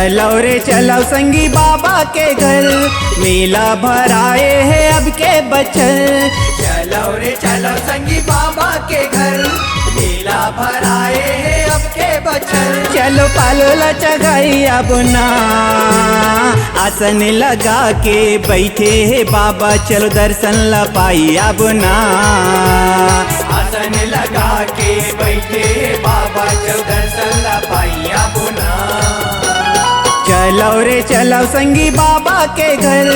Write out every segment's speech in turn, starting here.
चलो रे चलो संगी बाबा के घर, मेला भराए है अब के बचल। चलो रे चलो संगी बाबा के घर, मेला भराए है अब के बचल। चलो पालोला चगाई अब ना, आसन लगा के बैठे है बाबा, चलो दर्शन ला पाई अब ना। आसन लगा के बैठे बाबा, चलो दर्शन ला पाई अब ना। चलो रे चलो संगी बाबा के घर,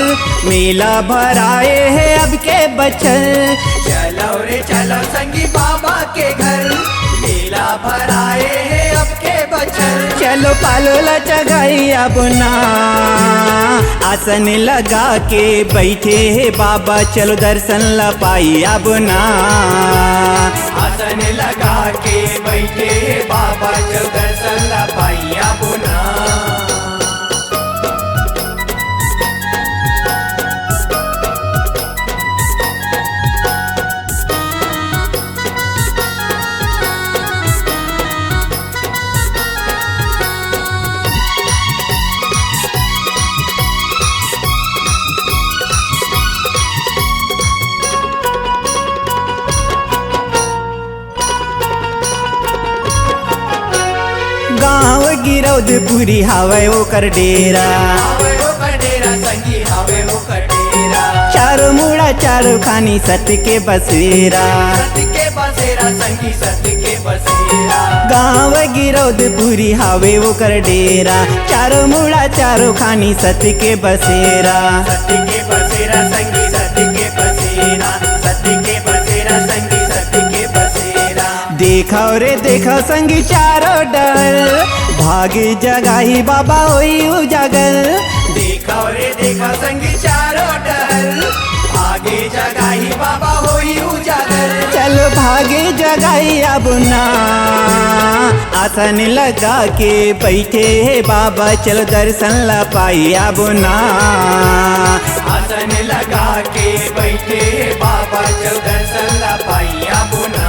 मेला भराए है अब के बचल। चलो रे चलो संगी बाबा के घर, मेला भराए है अब के बचल। चलो पालोला चगाई अब ना, आसन लगा के बैठे है बाबा, चलो दर्शन ला पाई अब ना। आसन लगा के बैठे बाबा, चलो दर्शन ला पाई अब ना। गाँव गिरौदपुरी हवे ओकर डेरा, हवे ओकर डेरा संगी हवे ओकर डेरा। चारों मुड़ा चारों खानी सत्य के बसेरा। सत्य के बसेरा संगी सत्य के बसेरा। गाँव गिरौदपुरी हवे ओकर डेरा, चारों मुड़ा चारों खानी सत्य के बसेरा। सत्य के बसेरा संगी सत्य के बसेरा। सत्य के बसेरा संगी सत्य के बसेरा। देखो रे देखो संगी चारों डर, भागी जगाही बाबा होई उजागर। देखो रे देखो संगी चारों डर, आगे जगाही बाबा होई उजागर। चलो भागे जगाई अब ना, आसन लगा के बैठे है बाबा, चलो दर्शन ला पाई अब ना। आसन लगा के बैठे बाबा, चल दर्शन ला पाई अब ना।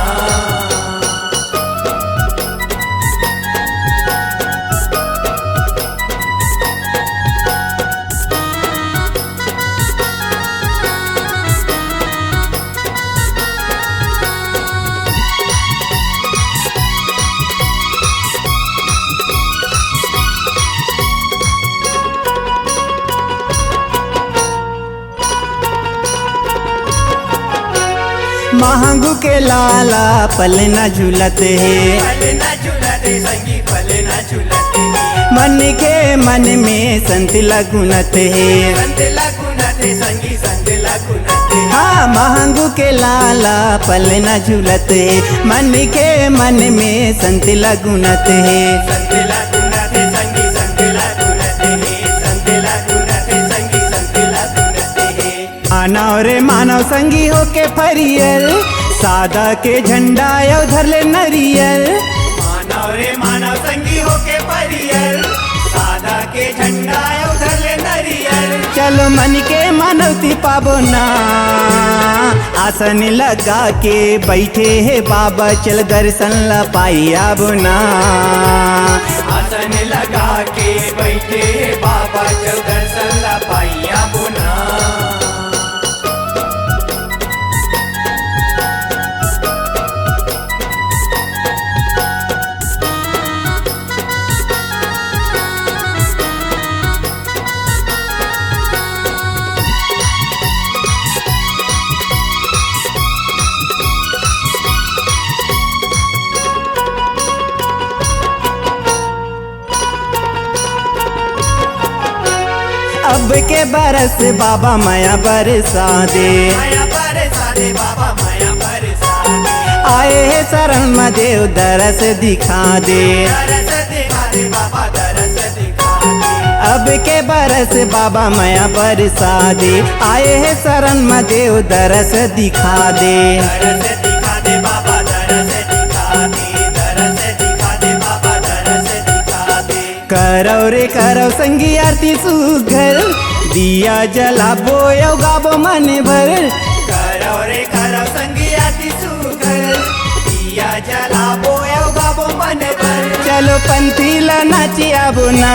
महंगू के लाला पलना झूलते है, पलना झूलते संगी पलना झूलते। मन के मन में संत लगुनत है। संत लगुनते संगी संत लगुनते। हाँ महंगू के लाला पलना झूलते, मन के मन में संत लगुनत है। संत लगुनते संगी संत लगुनते। संत लगुनते संगी संत लगुनते। मानव रे मानव संगी हो के फरियल, सादा के झंडा यो धर ले नरियल। मानव रे मानव संगी हो के परियल, सादा के झंडा उधर ले नरियल। चलो मन के मानवती पाबो ना, आसन लगा के बैठे है बाबा, चल दर्शन ला पाई अब ना। आसन लगा के बैठे बाबा, चल दर्शन ला पाई अब ना। अब के बरस बाबा माया बरसा दे, माया बरसा दे बाबा माया बरसा दे। आए है शरण में देव दरस दिखा दे। दरस दिखा दे बाबा दरस दिखा दे। अब के बरस बाबा माया बरसा दे, आए है शरण में देव दरस दिखा दे। दरस दिखा दे बाबा दरस दिखा दे। दरस दिखा दे बाबा दरस दिखा दे। करो रे करो संगी आरती सुघर, दिया जलाबो यो गाबो मन भर। करो रे करो संगी आरती सुघर, दिया जलाबो एव गाबो मन भर। चलो पंथीला नाची अब ना,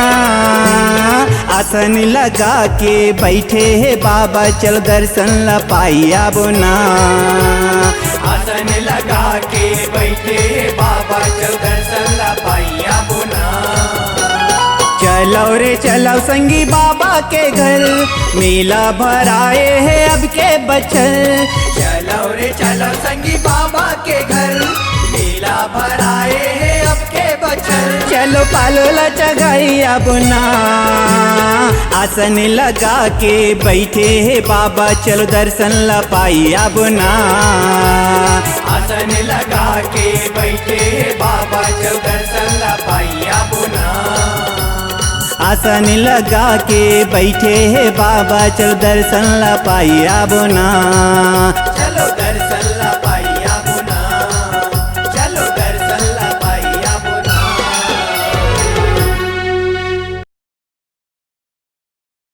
आसन लगा के बैठे है बाबा, चलो दर्शन ला पाई अब ना। आसन लगा के बैठे बाबा, चल दर्शन ला पाइया बुना। चलो रे चलो संगी बाबा के घर, मेला भराए है अब के बचल। चलो रे चलो संगी बाबा के घर, मेला भराए है अब के बचल। चलो पालोला चगाई अब ना, आसन लगा के बैठे है बाबा, चलो दर्शन ला पाई अब ना। आसन लगा के बैठे बाबा, चल दर्शन ला पाइया बुना। आसन लगा के बैठे है बाबा, चलो दर्शन ला पाई अब ना। चलो दर्शन ला